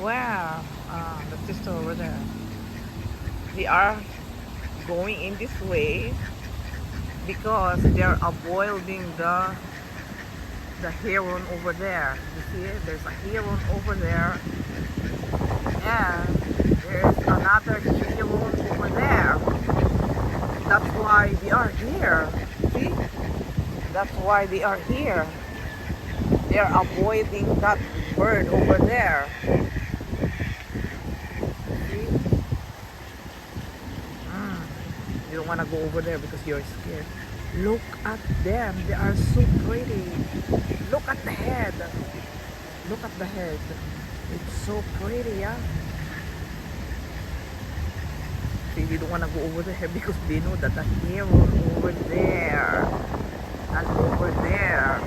Wow, the sister over there. They are going in this way because they're avoiding the heron over there. You see it? There's a heron over there, and there's another heron over there. That's why they are here. See? That's why they are here. They're avoiding that bird over there. See? You don't want to go over there because you're scared. Look at them. They are so pretty. Look at the head. Look at the head. It's so pretty, yeah? See, they don't want to go over there because they know that the heron over there and over there.